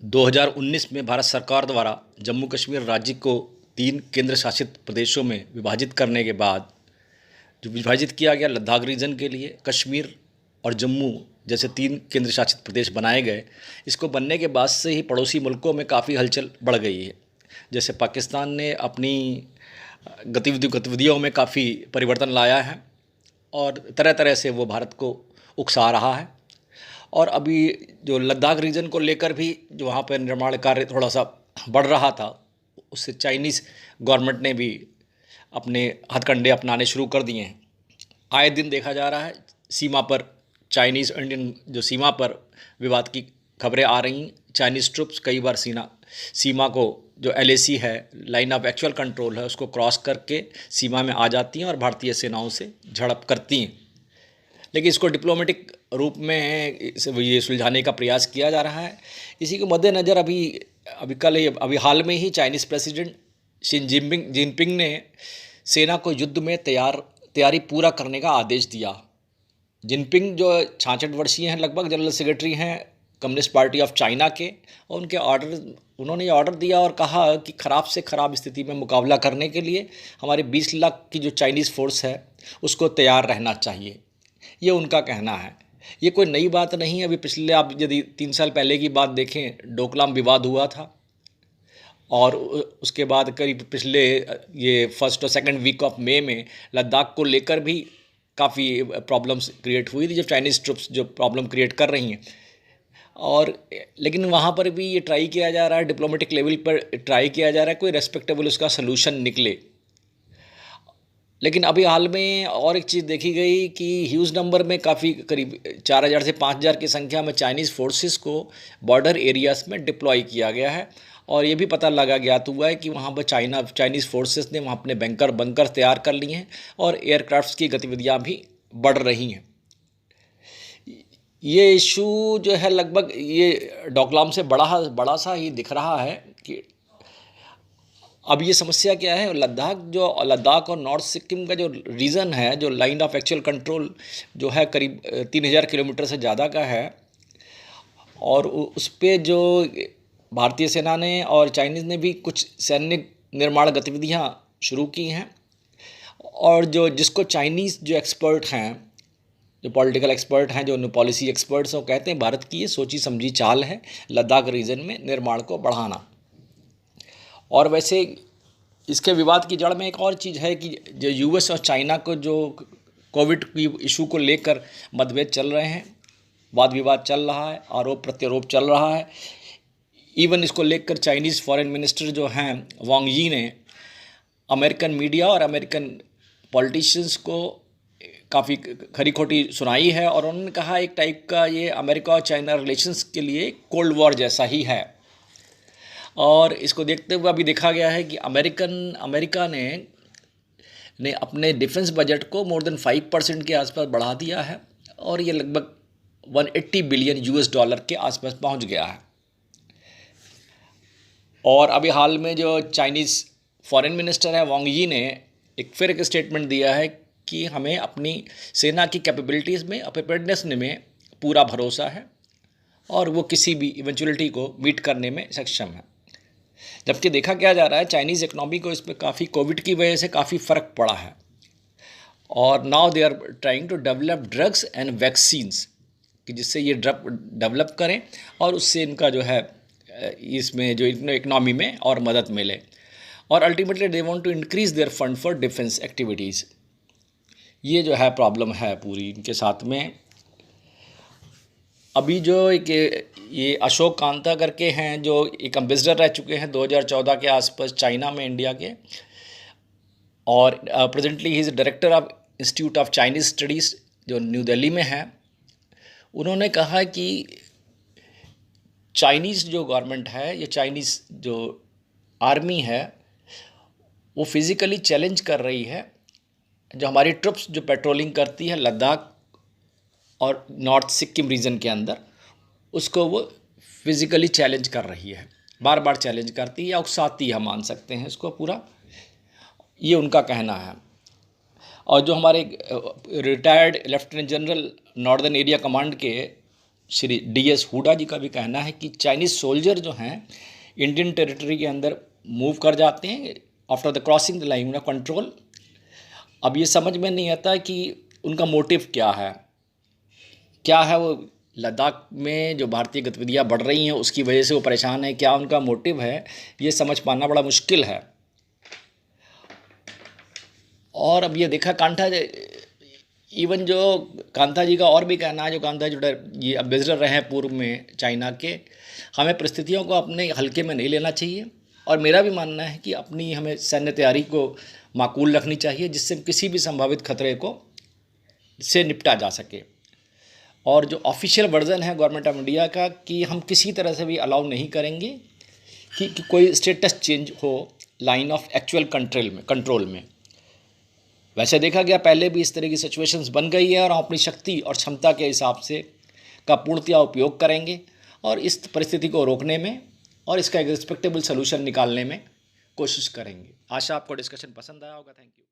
2019 में भारत सरकार द्वारा जम्मू कश्मीर राज्य को 3 केंद्र शासित प्रदेशों में विभाजित करने के बाद जो विभाजित किया गया लद्दाख रीजन के लिए कश्मीर और जम्मू जैसे 3 केंद्र शासित प्रदेश बनाए गए। इसको बनने के बाद से ही पड़ोसी मुल्कों में काफ़ी हलचल बढ़ गई है। जैसे पाकिस्तान ने अपनी गतिविधियों में काफ़ी परिवर्तन लाया है और तरह तरह से वो भारत को उकसा रहा है। और अभी जो लद्दाख रीजन को लेकर भी जो वहाँ पर निर्माण कार्य थोड़ा सा बढ़ रहा था, उससे चाइनीज़ गवर्नमेंट ने भी अपने हथकंडे अपनाने शुरू कर दिए हैं। आए दिन देखा जा रहा है सीमा पर चाइनीज़ इंडियन जो सीमा पर विवाद की खबरें आ रही हैं। चाइनीज़ ट्रुप्स कई बार सीमा को जो LAC है, लाइन ऑफ एक्चुअल कंट्रोल है, उसको क्रॉस करके सीमा में आ जाती हैं और भारतीय सेनाओं से झड़प करती हैं। लेकिन इसको डिप्लोमेटिक रूप में ये सुलझाने का प्रयास किया जा रहा है। इसी के मद्देनज़र अभी हाल में ही चाइनीज़ प्रेसिडेंट शी जिनपिंग ने सेना को युद्ध में तैयारी पूरा करने का आदेश दिया। जिनपिंग जो 66 वर्षीय हैं, लगभग जनरल सेक्रेटरी हैं कम्युनिस्ट पार्टी ऑफ चाइना के, और उन्होंने ये ऑर्डर दिया और कहा कि ख़राब से ख़राब स्थिति में मुकाबला करने के लिए हमारे 20 लाख की जो चाइनीज़ फोर्स है उसको तैयार रहना चाहिए। ये उनका कहना है। ये कोई नई बात नहीं है। अभी पिछले आप यदि 3 साल पहले की बात देखें, डोकलाम विवाद हुआ था और उसके बाद करीब पिछले ये 1 और 2 वीक ऑफ मई में लद्दाख को लेकर भी काफ़ी प्रॉब्लम्स क्रिएट हुई थी, जब चाइनीज़ ट्रुप्स जो प्रॉब्लम क्रिएट कर रही हैं। और लेकिन वहाँ पर भी ये ट्राई किया जा रहा है, डिप्लोमेटिक लेवल पर ट्राई किया जा रहा है कोई रेस्पेक्टेबल उसका सलूशन निकले। लेकिन अभी हाल में और एक चीज़ देखी गई कि ह्यूज नंबर में काफ़ी करीब 4000 से 5000 की संख्या में चाइनीज़ फोर्सेस को बॉर्डर एरियाज़ में डिप्लॉय किया गया है। और ये भी पता ज्ञात हुआ है कि वहाँ पर चाइनीज़ फोर्सेस ने वहाँ अपने बंकर तैयार कर लिए हैं और एयरक्राफ्ट्स की गतिविधियाँ भी बढ़ रही हैं। ये इशू जो है लगभग ये डोकलाम से बड़ा सा ही दिख रहा है कि अब ये समस्या क्या है। लद्दाख और नॉर्थ सिक्किम का जो रीजन है, जो लाइन ऑफ एक्चुअल कंट्रोल जो है करीब 3000 किलोमीटर से ज़्यादा का है, और उस पे जो भारतीय सेना ने और चाइनीज़ ने भी कुछ सैन्य निर्माण गतिविधियाँ शुरू की हैं। और जिसको चाइनीज़ जो एक्सपर्ट हैं, जो पॉलिटिकल एक्सपर्ट हैं, जो पॉलिसी एक्सपर्ट्स हैं, वो कहते हैं भारत की ये सोची समझी चाल है लद्दाख रीजन में निर्माण को बढ़ाना। और वैसे इसके विवाद की जड़ में एक और चीज़ है कि जो US और चाइना को जो कोविड की इशू को लेकर मतभेद चल रहे हैं, वाद विवाद चल रहा है, आरोप प्रत्यारोप चल रहा है। इवन इसको लेकर चाइनीज़ फॉरेन मिनिस्टर जो हैं वांग यी ने अमेरिकन मीडिया और अमेरिकन पॉलिटिशियंस को काफ़ी खरी खोटी सुनाई है, और उन्होंने कहा एक टाइप का ये अमेरिका और चाइना रिलेशंस के लिए कोल्ड वॉर जैसा ही है। और इसको देखते हुए अभी देखा गया है कि अमेरिका ने अपने डिफेंस बजट को मोर देन 5% के आसपास बढ़ा दिया है, और ये लगभग 180 बिलियन US$ के आसपास पहुंच गया है। और अभी हाल में जो चाइनीज़ फॉरेन मिनिस्टर है वांग यी ने फिर एक स्टेटमेंट दिया है कि हमें अपनी सेना की कैपेबिलिटीज़ में, प्रिपेयर्डनेस में पूरा भरोसा है और वो किसी भी इवेंचुअलिटी को मीट करने में सक्षम है। जबकि देखा क्या जा रहा है, चाइनीज़ इकनॉमी को इसमें काफ़ी कोविड की वजह से काफ़ी फ़र्क पड़ा है, और now they are trying to develop drugs and vaccines कि जिससे ये ड्रग डेवलप करें और उससे इनका जो है इसमें जो इकनॉमी में और मदद मिले। और ultimately they want to increase their fund for defence activities. ये जो है प्रॉब्लम है पूरी इनके साथ में। अभी जो ये अशोक कांता करके हैं, जो एक एम्बेसडर रह चुके हैं 2014 के आसपास चाइना में इंडिया के, और presently he is director of institute of Chinese studies जो न्यू दिल्ली में है। उन्होंने कहा कि चाइनीज़ जो गवर्नमेंट है, ये चाइनीज़ जो आर्मी है, वो फिज़िकली चैलेंज कर रही है जो हमारी ट्रुप्स जो पेट्रोलिंग करती है लद्दाख और नॉर्थ सिक्किम रीजन के अंदर, उसको वो फिज़िकली चैलेंज कर रही है, बार बार चैलेंज करती है या उकसाती है, मान सकते हैं इसको पूरा। ये उनका कहना है। और जो हमारे retired lieutenant general northern area command के श्री DS हुडा जी का भी कहना है कि चाइनीज़ सोल्जर जो हैं इंडियन टेरिटरी के अंदर मूव कर जाते हैं after the crossing the line of control. अब ये समझ में नहीं आता कि उनका मोटिव क्या है वो लद्दाख में जो भारतीय गतिविधियाँ बढ़ रही हैं उसकी वजह से वो परेशान है, क्या उनका मोटिव है, ये समझ पाना बड़ा मुश्किल है। और अब ये देखा कांठा इवन जो कांता जी का और भी कहना है, जो कांता जी ये एम्बेसडर रहे हैं पूर्व में चाइना के, हमें परिस्थितियों को अपने हल्के में नहीं लेना चाहिए और मेरा भी मानना है कि अपनी हमें सैन्य तैयारी को माकूल रखनी चाहिए जिससे किसी भी संभावित खतरे को से निपटा जा सके। और जो ऑफिशियल वर्जन है गवर्नमेंट ऑफ इंडिया का कि हम किसी तरह से भी अलाउ नहीं करेंगे कि कोई स्टेटस चेंज हो लाइन ऑफ एक्चुअल कंट्रोल में। वैसे देखा गया पहले भी इस तरह की सिचुएशंस बन गई है और हम अपनी शक्ति और क्षमता के हिसाब से का पूर्णतया उपयोग करेंगे और इस परिस्थिति को रोकने में और इसका एक रिस्पेक्टेबल सोल्यूशन निकालने में कोशिश करेंगे। आशा आपको डिस्कशन पसंद आया होगा। Thank you.